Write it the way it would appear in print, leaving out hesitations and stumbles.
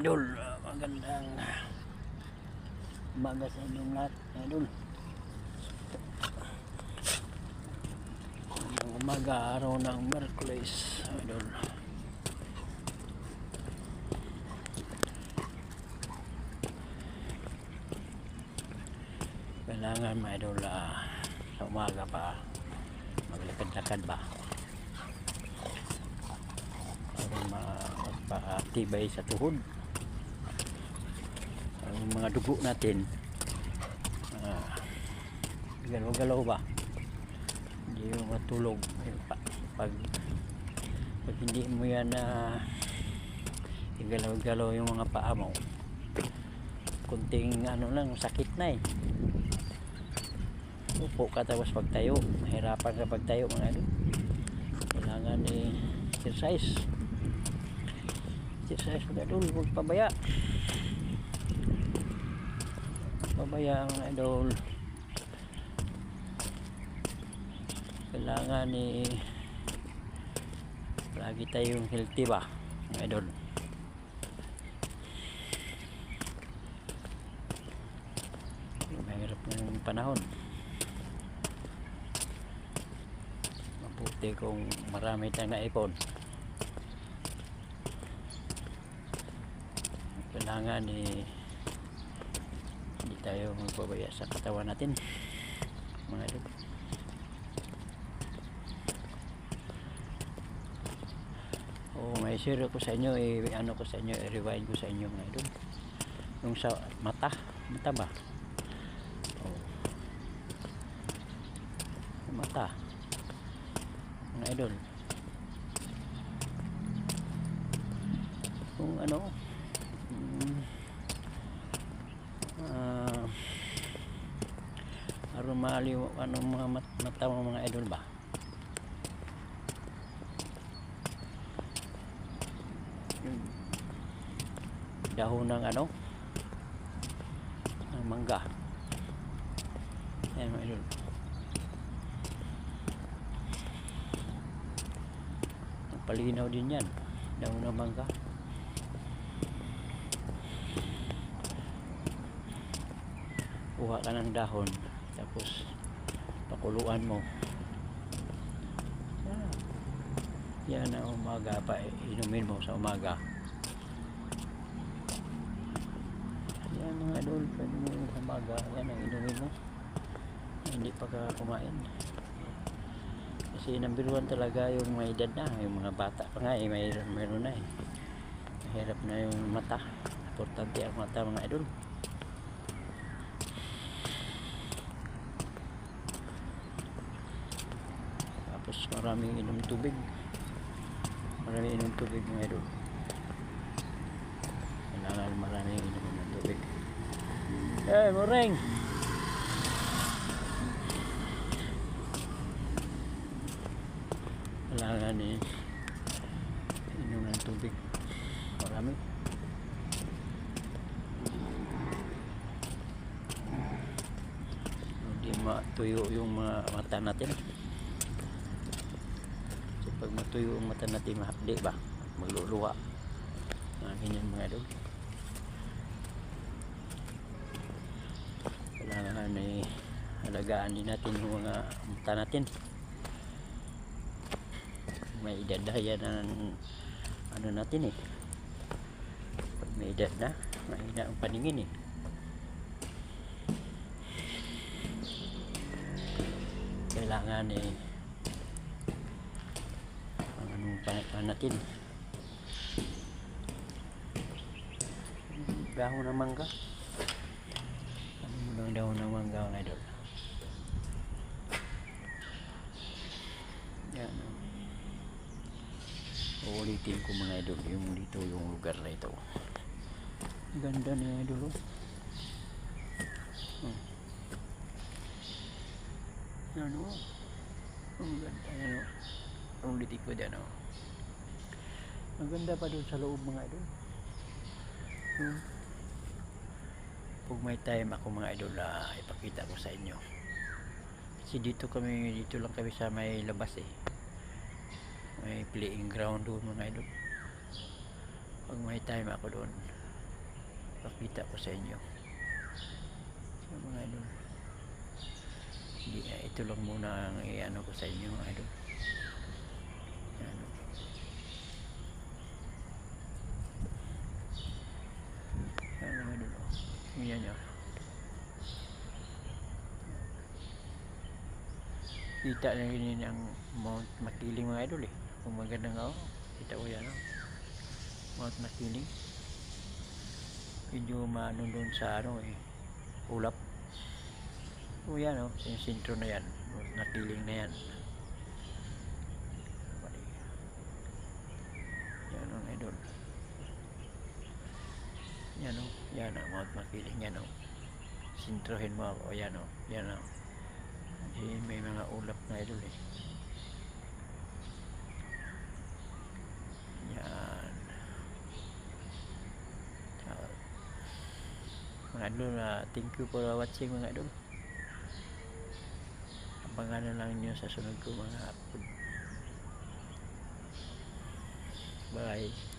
idol. Magandang umaga sa inyong lahat mga idol. Magandang umaga, araw ng Merkulis mga idol. Kailangan mga idol sa umaga pa maglakad-lakad ba para magpatibay sa tuhod ang mga dugo natin. Galaw-galaw ba, hindi mo matulog pag hindi mo yan igalaw-galaw yung mga paa mo, kunting ano lang sakit na upo ka tapos pagtayo mahirapan ka pagtayo mga idol. Kailangan exercise mga idol, huwag pabaya mga idol. Kailangan lagi tayong healthy ba mga idol. Mahirap ng panahon, mabuti kung marami tayong naipon. Kailangan hindi tayo magpabaya sa katawan natin mga idol. May share ko sa inyo, ano ko sa inyo, i-rewind ko sa inyo mga idol, yung sa mata ba, mata mga idol, kung ano arumali ano mga mata mo mga idol ba. Yung dahon ng ano ng mangga, yan mga idol, palinaw din yan, dahon ng mangga. Kuha ka ng dahon tapos pakuluan mo, yan na umaga pa, inumin mo sa umaga. Yan mga idol, pwede mo sa umaga, yan ang inumin mo hindi pa ka kumain. Kasi number 1 talaga yung may edad na, yung mga bata pa nga mayroon na mahirap na yung mata. Importante ang mata mga idol. Tapos maraming inom tubig mga idol. Kailangan maraming inom ng tubig. Morning. Kailangan inom ng tubig marami. Hindi matuyo yung mata natin. So pag matuyo yung mata natin, mahapdi ba, magluluha, ganyan mga idol. Kailangan halagaan din natin yung mga mata natin. May edad na yan ang ano natin pag may edad na, mahina ang paningin kailangan ang anong paningin natin. Dahon ng mangga, ano mo lang dahon ng mangga mga idol. Yan uulitin ko mga idol, yung dito yung lugar na ito, ganda na idol. Ano ang ganda, ulitin ko dyan ang ganda pa doon sa loob mga idol. Pag may time ako mga idol, ipakita ko sa inyo, kasi dito lang kami sa may labas may playing ground doon mga idol. Pag may time ako doon pakita ko sa inyo. So, mga idol, ito lang muna ang i-ano ko sa inyo, mga idol. Yan. Yan, mga idol. Yan nyo. Kita na rin ang Mount Makiling, mga idol eh. Kung magandang kita ko yan Mount Makiling. Medyo maano doon sa ulap. O yan yung sentro na yan, Mount Makiling na yan. Yan ang idol. Yan Mount Makiling yan sentrohin mo ako, yan may mga ulap na idol eh. Yan mga idol, thank you for watching, mga idol. Abangan na lang nyo sa sunod ko mga upload. Bye.